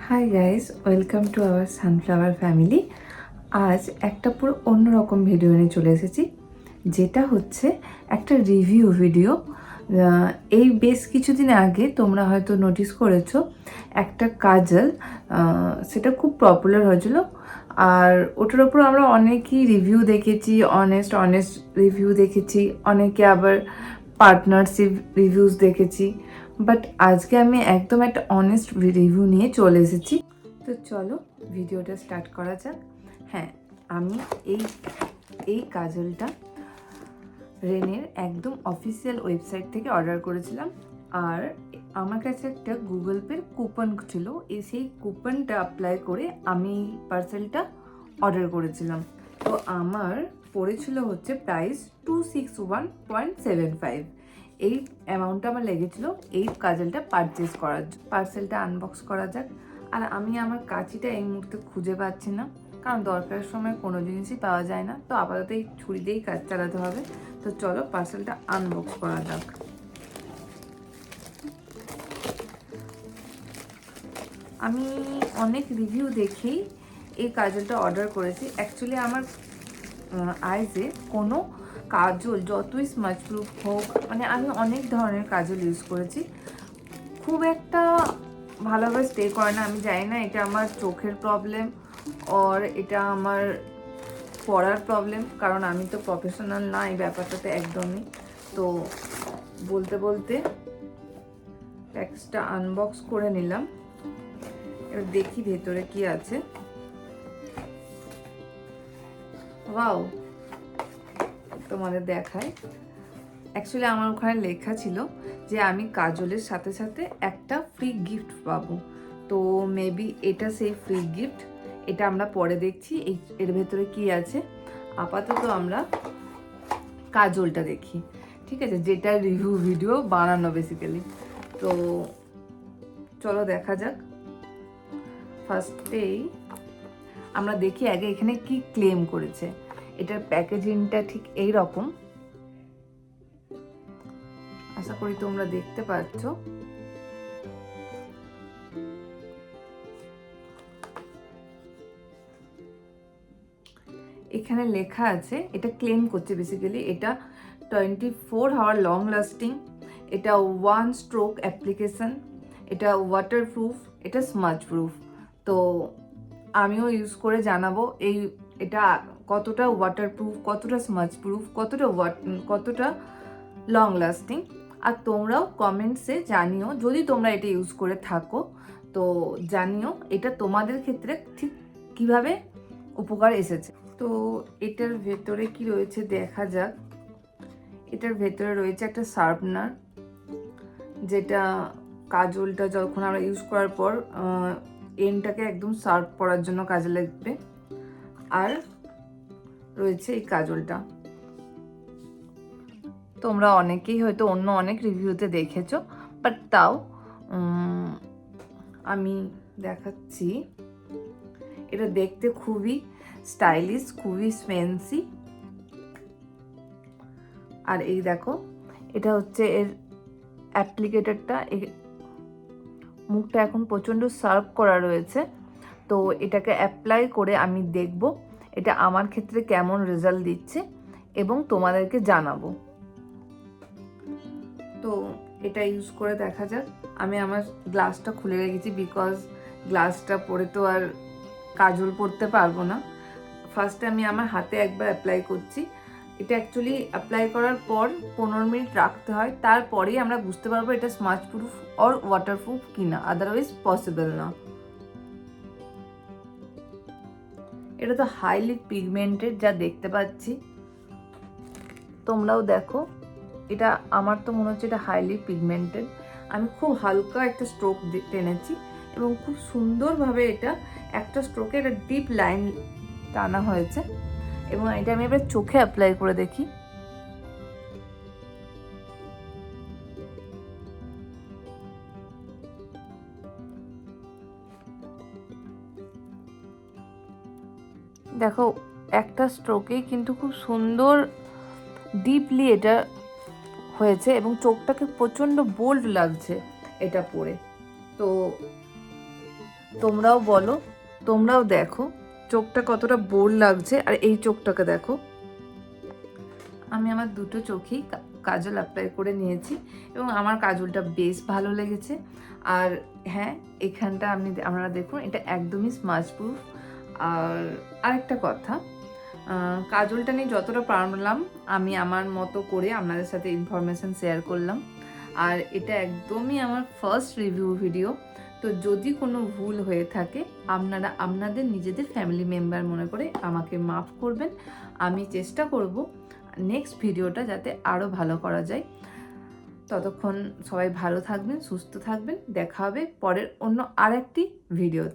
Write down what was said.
Hi guys, welcome to our sunflower family. আজ একটা পুরো অন্যরকম ভিডিও নিয়ে চলে এসেছি, যেটা হচ্ছে একটা রিভিউ ভিডিও। এই বেশ কিছুদিন আগে তোমরা হয়তো নোটিস করেছো একটা কাজল, সেটা খুব পপুলার হয়েছিল। আর ওটার ওপর আমরা অনেকেই রিভিউ দেখেছি, অনেস্ট রিভিউ দেখেছি, অনেকে আবার পার্টনারশিপ রিভিউস দেখেছি। বাট আজকে আমি একদম একটা অনেস্ট রিভিউ নিয়ে চলে এসেছি। তো চলো ভিডিওটা স্টার্ট করা যাক। হ্যাঁ, আমি এই এই কাজলটা রেনের একদম অফিসিয়াল ওয়েবসাইট থেকে অর্ডার করেছিলাম। আর আমার কাছে একটা গুগল পের কুপন ছিল, সেই কুপনটা অ্যাপ্লাই করে আমি পার্সেলটা অর্ডার করেছিলাম। তো আমার পড়েছিল হচ্ছে প্রাইস 261.75। এই অ্যামাউন্টটা আমার লেগেছিল এই কাজলটা পারচেস করার। পার্সেলটা আনবক্স করা যাক। আর আমি আমার কাঁচিটা এই মুহূর্তে খুঁজে পাচ্ছি না, কারণ দরকারের সময় কোনো জিনিসই পাওয়া যায় না। তো আপাতত এই ছুরি দিয়েই কাজ চালাতে হবে। তো চলো পার্সেলটা আনবক্স করা যাক। আমি অনেক রিভিউ দেখেই এই কাজলটা অর্ডার করেছি। অ্যাকচুয়ালি আমার আইজে কোনো কাজল যতই স্মাচ প্রুফ হোক, মানে আমি অনেক ধরনের কাজল ইউজ করেছি, খুব একটা ভালোভাবে স্টে করে না। আমি জানি না এটা আমার চোখের প্রবলেম আর এটা আমার পড়ার প্রবলেম, কারণ আমি তো প্রফেশনাল না এই ব্যাপারটাতে একদমই। তো বলতে বলতে প্যাকেজটা আনবক্স করে নিলাম। এবার দেখি ভেতরে কি আছে। ওয়াও, তোমাদের দেখায়। অ্যাকচুয়ালি আমার ওখানে লেখা ছিল যে আমি কাজলের সাথে সাথে একটা ফ্রি গিফট পাবো। তো মেবি এটা সেই ফ্রি গিফট। এটা আমরা পরে দেখছি এর ভেতরে কি আছে। আপাতত আমরা কাজলটা দেখি, ঠিক আছে, যেটা রিভিউ ভিডিও বানানো বেসিক্যালি। তো চলো দেখা যাক। ফার্স্টেই আমরা দেখি আগে এখানে কি ক্লেম করেছে। এটার প্যাকেজিংটা ঠিক এই রকম, আশা করি তোমরা দেখতে পাচ্ছ। এখানে লেখা আছে, এটা ক্লেম করছে বেসিক্যালি এটা 24 আওয়ার লং লাস্টিং, এটা 1 স্ট্রোক অ্যাপ্লিকেশন, এটা ওয়াটারপ্রুফ, এটা স্মাচ প্রুফ। তো আমিও ইউজ করে জানাবো এটা কতটা ওয়াটারপ্রুফ, কতটা স্মাচ প্রুফ, কতটা লং লাস্টিং। আর তোমরাও কমেন্টসে জানিও, যদি তোমরা এটা ইউজ করে থাকো তো জানিও এটা তোমাদের ক্ষেত্রে ঠিক কিভাবে উপকার এসেছে। তো এটার ভেতরে কি রয়েছে দেখা যাক। এটার ভেতরে রয়েছে একটা শার্পনার, যেটা কাজলটা যখন আমরা ইউজ করার পর এন্ডটাকে একদম শার্প করার জন্য কাজে লাগবে। আর রয়েছে এই কাজলটা। তোমরা অনেকেই হয়তো অন্য অনেক রিভিউতে দেখেছো, বাট তাও আমি দেখাচ্ছি। এটা দেখতে খুবই স্টাইলিশ, খুবই স্পেন্সি। আর এই দেখো, এটা হচ্ছে এর অ্যাপ্লিকেটরটা। মুখটা এখন প্রচণ্ড শার্প করা রয়েছে। তো এটাকে অ্যাপ্লাই করে আমি দেখব এটা আমার ক্ষেত্রে কেমন রেজাল্ট দিচ্ছে এবং তোমাদেরকে জানাবো। তো এটা ইউজ করে দেখা যাক। আমি আমার গ্লাসটা খুলে রেখেছি, বিকজ গ্লাসটা পরে তো আর কাজল পরতে পারবো না। ফার্স্টে আমি আমার হাতে একবার অ্যাপ্লাই করছি। এটা অ্যাকচুয়ালি অ্যাপ্লাই করার পর 15 মিনিট রাখতে হয়, তারপরেই আমরা বুঝতে পারবো এটা স্মাচ প্রুফ অর ওয়াটারপ্রুফ কিনা, আদারওয়াইজ পসিবল না। এটা তো হাইলি পিগমেন্টেড, যা দেখতে পাচ্ছি। তোমরাও দেখো, এটা আমার তো মনে হচ্ছে এটা হাইলি পিগমেন্টেড। আমি খুব হালকা একটা স্ট্রোক টেনেছি এবং খুব সুন্দরভাবে এটা একটা স্ট্রোকে একটা ডিপ লাইন টানা হয়েছে। এবং এটা আমি এবার চোখে অ্যাপ্লাই করে দেখি। দেখো, একটা স্ট্রোকেই কিন্তু খুব সুন্দর ডিপলি এটা হয়েছে এবং চোখটাকে প্রচণ্ড বোল্ড লাগছে এটা পরে। তো তোমরাও বলো, তোমরাও দেখো চোখটা কতটা বোর লাগছে। আর এই চোখটাকে দেখো, আমি আমার দুটো চোখেই কাজল অ্যাপ্লাই করে নিয়েছি এবং আমার কাজলটা বেশ ভালো লেগেছে। আর হ্যাঁ, এখানটা আপনারা দেখুন, এটা একদমই স্মাচ প্রুফ। আর আরেকটা কথা, কাজলটা নিয়ে যতটা পারলাম আমি আমার মতো করে আপনাদের সাথে ইনফরমেশান শেয়ার করলাম। আর এটা একদমই আমার ফার্স্ট রিভিউ ভিডিও, তো যদি কোনো ভুল হয়ে থাকে আপনারা আপনাদের নিজেদের ফ্যামিলি মেম্বার মনে করে আমাকে মাফ করবেন। আমি চেষ্টা করব নেক্সট ভিডিওটা যাতে আরও ভালো করা যায়। ততক্ষণ সবাই ভালো থাকবেন, সুস্থ থাকবেন। দেখা হবে পরের অন্য আরেকটি ভিডিওতে।